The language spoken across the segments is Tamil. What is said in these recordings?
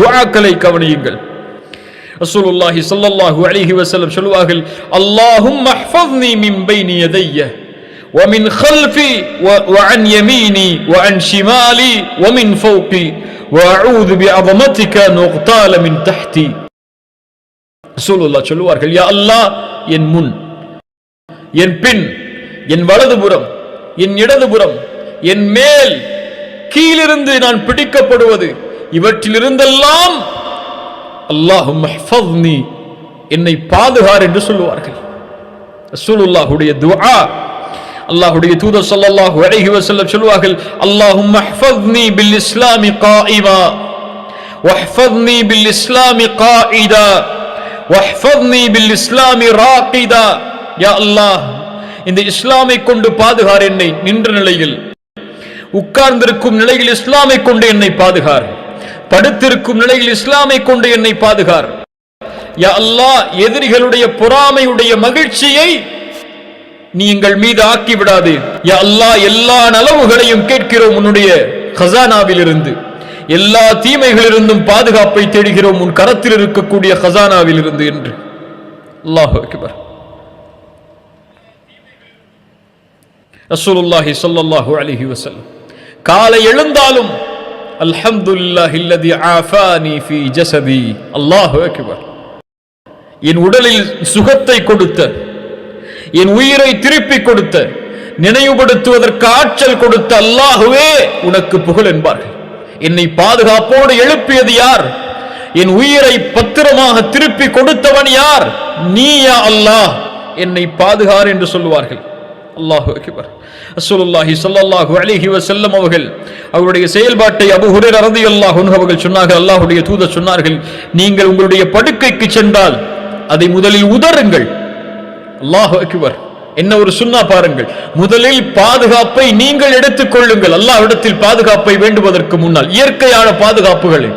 துஆக்களை கவனியுங்கள். ரசூலுல்லாஹி ஸல்லல்லாஹு அலைஹி வஸல்லம் சொல்வார்கள், அல்லாஹும்ம ஹ்ஃபத்னி மின் பைனி யதைய வ மின் خلفي وعن يميني وعن شمالي ومن فوقي واعوذ بعظمتك ان اغتال من تحتي. ரசூலுல்லாஹ் சொல்வார்கள், யா அல்லாஹ், என் முன், என் பின், என் வலதுபுறம், என் இடதுபுறம், என் மேல், கீழிருந்து நான் பிடிக்கப்படுவது, இவற்றிலிருந்தெல்லாம் அல்லாஹும்ம ஹ்ஃபத்னி, என்னை பாதுகார் என்று சொல்லுவார்கள். ரசூலுல்லாஹுடைய துஆ. அல்லாஹ்வுடைய தூதர் ஸல்லல்லாஹு அலைஹி வஸல்லம் சொல்வார்கள், அல்லாஹும்ம ஹ்ஃபத்னி பில் இஸ்லாமி காயிமா வஹ்ஃபத்னி பில் இஸ்லாமி காயிதா வஹ்ஃபத்னி பில் இஸ்லாமி ராகிதா. யா அல்லாஹ், இந்த இஸ்லாமை கொண்டு பாதுகார் என்னை, நின்ற நிலையில், உட்கார்ந்திருக்கும் நிலையில் இஸ்லாமை கொண்டு என்னை பாதுகார், படுத்திருக்கும் நிலையில் இஸ்லாமை கொண்டு என்னை பாதுகார். யா அல்லாஹ், எதிரிகளுடைய பொறாமையுடைய மகிழ்ச்சியை நீ எங்கள் மீது ஆக்கி விடாதே. யா அல்லாஹ், எல்லா நலவுகளையும் கேட்கிறோம் உன்னுடைய கஸானாவில் இருந்து, எல்லா தீமைகளிலிருந்தும் பாதுகாப்பை தேடுகிறோம் உன் கரத்தில் இருக்கக்கூடிய கஸானாவில் இருந்து என்று. அல்லாஹு அக்பர். ரசூலுல்லாஹி ஸல்லல்லாஹு அலைஹி வஸல்லம் காலை எழுந்தாலும் அல்ஹம்துலில்லாஹில்லதி ஆஃபானி ஃபீ ஜஸதி. அல்லாஹு அக்பர். என் உடலில் சுகத்தை கொடுத்த, என் உயிரை திருப்பி கொடுத்த, நினைவுபடுத்துவதற்கு ஆற்றல் கொடுத்த அல்லாஹுவே உனக்கு புகழ் என்பார்கள். என்னை பாதுகாப்போடு எழுப்பியது யார்? என் உயிரை பத்திரமாக திருப்பி கொடுத்தவன் யார்? நீ யா அல்லாஹ், என்னை பாதுகார் என்று சொல்லுவார்கள். அல்லாஹு அக்பர். ரசூலுல்லாஹி ஸல்லல்லாஹு அலைஹி வஸல்லம் அவருடைய செயல்பாட்டை அபூ ஹுரைரா রাদিয়াল্লাহு அன்ஹு அவர்கள் சொன்னார்கள், அல்லாஹ்வுடைய தூதர் சொன்னார்கள், நீங்கள் உங்களுடைய படுக்கைக்கு சென்றால் அதை முதலில் உதறுங்கள். அல்லாஹு அக்பர். என்ன ஒரு சுன்னா பாருங்கள். முதலில் பாதுகாப்பை நீங்கள் எடுத்துக் கொள்ளுங்கள். அல்லாஹ்விடத்தில் பாதுகாப்பை வேண்டுவதற்கு முன்னால் இயற்கையான பாதுகாப்புகளை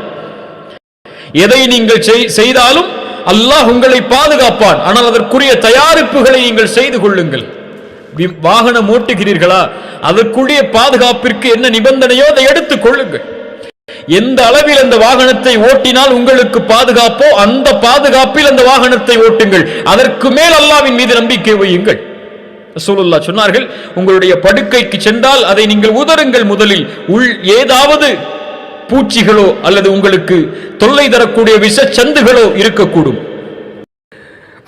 எதை நீங்கள் செய்தாலும் அல்லாஹ் உங்களை பாதுகாப்பான். ஆனால் அதற்குரிய தயாரிப்புகளை நீங்கள் செய்து கொள்ளுங்கள். வாகனம் ஓட்டுகிறீர்களா, அதற்குரிய பாதுகாப்பிற்கு என்ன நிபந்தனையோ அதை எடுத்துக் கொள்ளுங்கள். எந்த அளவில் அந்த வாகனத்தை ஓட்டினால் உங்களுக்கு பாதுகாப்போ அந்த பாதுகாப்பில் அந்த வாகனத்தை ஓட்டுங்கள். அதற்கு மேல் அல்லாஹ்வின் மீது நம்பிக்கை வையுங்கள். ரசூலுல்லாஹ் சொன்னார்கள், உங்களுடைய படுக்கைக்கு சென்றால் அதை நீங்கள் உதறுங்கள். முதலில் ஏதாவது பூச்சிகளோ அல்லது உங்களுக்கு தொல்லை தரக்கூடிய விஷச்சந்துகளோ இருக்கக்கூடும்.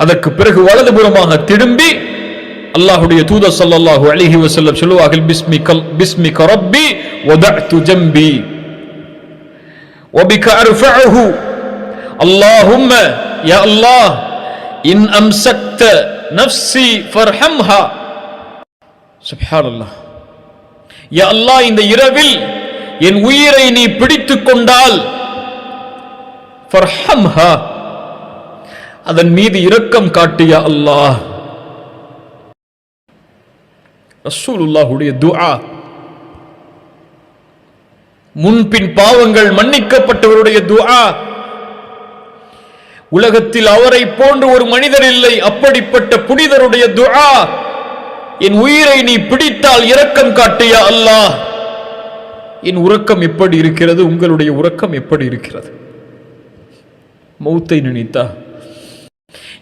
அதற்கு பிறகு வலதுபுறமாக திரும்பி அல்லாஹ்வுடைய தூதர் ஸல்லல்லாஹு அலைஹி வஸல்லம் சொல்லுவார்கள், பிஸ்மிக ரப்பி வதஅது ஜம்பி வபிக அர்ஃபஉஹு அல்லாஹும்ம யா அல்லாஹ் இன் அம்சக்த நஃப்ஸி ஃபர்ஹம்ஹா. சுப்ஹானல்லாஹ். யா அல்லாஹ், இந்த இரவில் என் உயிரை நீ பிடித்துக் கொண்டால் ஃபர்ஹம்ஹா, அதன் மீது இரக்கம் காட்டு யா அல்லாஹ். ரசூலுல்லாஹுடைய துஆ. முன்பின் பாவங்கள் மன்னிக்கப்பட்டவருடைய துஆ. உலகத்தில் அவரை போன்று ஒரு மனிதர் இல்லை, அப்படிப்பட்ட புனிதருடைய துஆ. என் உயிரை நீ பிடித்தால் இரக்கம் காட்டு யா அல்லாஹ். என் உறக்கம் எப்படி இருக்கிறது? உங்களுடைய உறக்கம் எப்படி இருக்கிறது? மௌத்தை நினைத்தா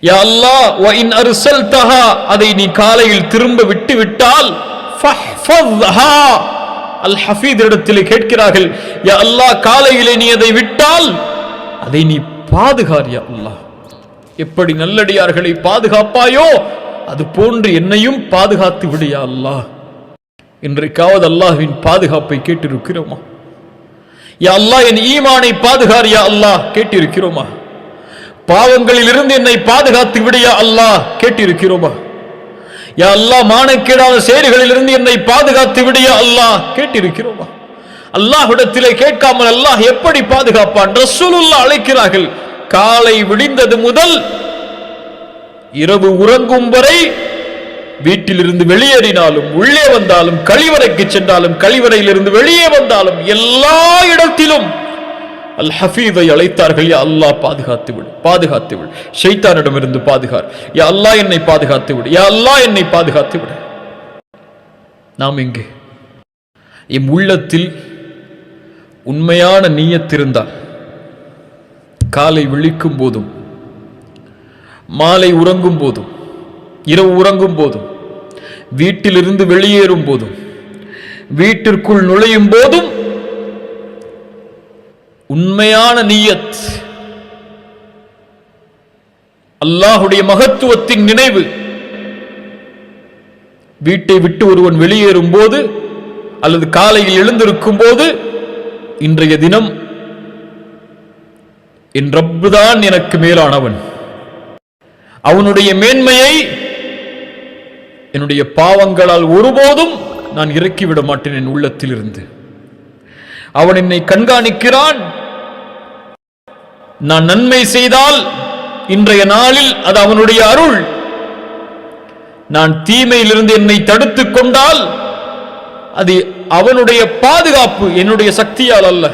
யா அல்லாஹ் வ இன் அர்சல்தஹா, அதை நீ காலையில் திரும்ப விட்டு விட்டால் ஃபஹ்ஃபத்ஹா. அல் ஹஃபீத் இடத்திலே கேட்கிறார்கள், யா அல்லாஹ், காலையிலே நீ அதை விட்டால் அதை நீ பாதுகார் யா அல்லாஹ். எப்படி நல்லடியார்களை பாதுகாப்பாயோ அது போன்று என்னையும் பாதுகாத்து விடு யா அல்லாஹ். இன்றைக்காவது அல்லாஹ்வின் பாதுகாப்பை கேட்டிருக்கிறோமா? யா அல்லாஹ், என் ஈமானை பாதுகார் யா அல்லாஹ் கேட்டிருக்கிறோமா? பாவங்களில் இருந்து என்னை பாதுகாத்து விடு யா அல்லாஹ் கேட்டிருக்கிறோமா? யா அல்லாஹ், மானக்கேடான செயல்களில் இருந்து என்னை பாதுகாத்து விடு யா அல்லாஹ் கேட்டிருக்கிறோமா? அல்லாஹ்விடத்திலே கேட்காமல் அல்லாஹ் எப்படி பாதுகாப்பான்? ரசூலுல்லாஹ் அழைக்கிறார்கள், காலை விடிந்தது முதல் இரவு உறங்கும் வரை வீட்டிலிருந்து வெளியேறினாலும் உள்ளே வந்தாலும் கழிவறைக்கு சென்றாலும் கழிவறையிலிருந்து வெளியே வந்தாலும் எல்லா இடத்திலும் அல் ஹஃபீதை அழைத்தார்கள். யா அல்லாஹ், பாதுகாத்து விடு, பாதுகாத்து விடு, ஷைத்தானிடமிருந்து பாதுகார் யா அல்லாஹ், என்னை பாதுகாத்து விடு யா அல்லாஹ், என்னை பாதுகாத்து விடு. நாம் எங்கே? எம் உள்ளத்தில் உண்மையான நிய்யத் இருந்தால், காலை விழிக்கும் போதும், மாலை உறங்கும் போதும், இரவு உறங்கும் போதும், வீட்டிலிருந்து வெளியேறும் போதும், வீட்டிற்குள் நுழையும் போதும் உண்மையான நியத், அல்லாஹுடைய மகத்துவத்தின் நினைவு. வீட்டை விட்டு ஒருவன் வெளியேறும் போது அல்லது காலையில் எழுந்திருக்கும் போது, இன்றைய தினம் என் ரப்புதான் எனக்கு மேலானவன், அவனுடைய மேன்மையை என்னுடைய பாவங்களால் ஒருபோதும் நான் இறக்கிவிட மாட்டேன் என் உள்ளத்தில் இருந்து. அவன் என்னை கண்காணிக்கிறான். நான் நன்மை செய்தால் இன்றைய நாளில் அது அவனுடைய அருள். நான் தீமையிலிருந்து என்னை தடுத்துக் கொண்டால் அது அவனுடைய பாதுகாப்பு, என்னுடைய சக்தியால் அல்ல.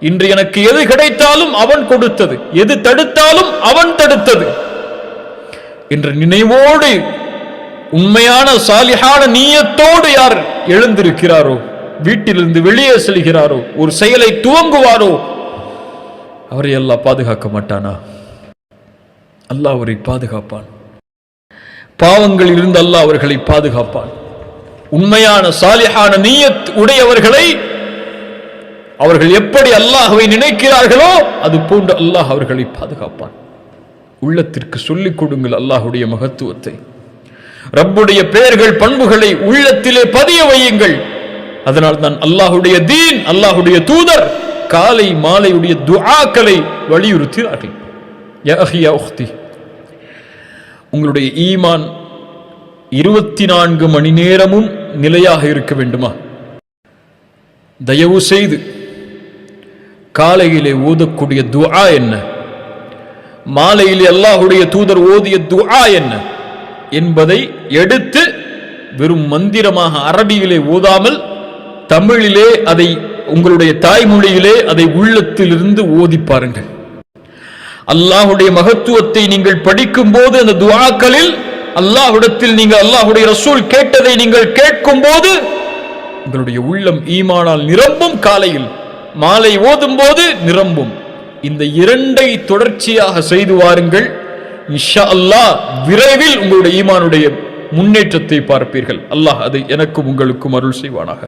இன்று எனக்கு எது கிடைத்தாலும் அவன் கொடுத்தது, எது தடுத்தாலும் அவன் தடுத்தது என்ற நினைவோடு, உண்மையான சாலிஹான நீயத்தோடு யார் எழுந்திருக்கிறாரோ, வீட்டிலிருந்து வெளியே செல்கிறாரோ, ஒரு செயலை துவங்குவாரோ, அவரை அல்லாஹ் பாதுகாக்க மாட்டானா? அல்லாஹ் அவரை பாதுகாப்பான். பாவங்களில் இருந்து அல்லாஹ் அவர்களை பாதுகாப்பான். உண்மையான சாலிஹான நீயத் உடையவர்களை அவர்கள் எப்படி அல்லாஹ்வை நினைக்கிறார்களோ அது போன்று அல்லாஹ் அவர்களை பாதுகாப்பான். உள்ளத்திற்கு சொல்லிக் கொடுங்கள் அல்லாஹுடைய மகத்துவத்தை, ரப்புடைய பெயர்கள் பண்புகளை உள்ளத்திலே பதிய வையுங்கள். அதனால் தான் அல்லாஹுடைய தீன், அல்லாஹுடைய தூதர் காலை மாலையுடைய துஆக்களை வலியுறுத்தினார்கள். யா அஹி யா உக்தி, உங்களுடைய ஈமான் 24 மணி நேரமும் நிலையாக இருக்க வேண்டுமா? தயவு செய்து காலையிலே ஓதக்கூடிய துஆ என்ன, மாலையிலே அல்லாஹுடைய தூதர் ஓதிய துஆ என்ன என்பதை எடுத்து வெறும் மந்திரமாக அரபியிலே ஓதாமல் தமிழிலே அதை, உங்களுடைய தாய்மொழியிலே அதை உள்ளத்திலிருந்து ஓதி பாருங்கள். அல்லாஹுடைய மகத்துவத்தை நீங்கள் படிக்கும் போது அந்த துஆக்களில் அல்லாஹ்விடத்தில் நீங்கள் அல்லாஹுடைய ரசூல் கேட்டதை நீங்கள் கேட்கும் போது உங்களுடைய உள்ளம் ஈமானால் நிரம்பும். காலையில் மாலை ஓதும் போது நிரம்பும். இந்த இரண்டை தொடர்ச்சியாக செய்து வாருங்கள். இன்ஷா அல்லாஹ் விரைவில் உங்களுடைய ஈமானுடைய முன்னேற்றத்தை பார்ப்பீர்கள். அல்லாஹ் அதை எனக்கும் உங்களுக்கும் அருள் செய்வானாக.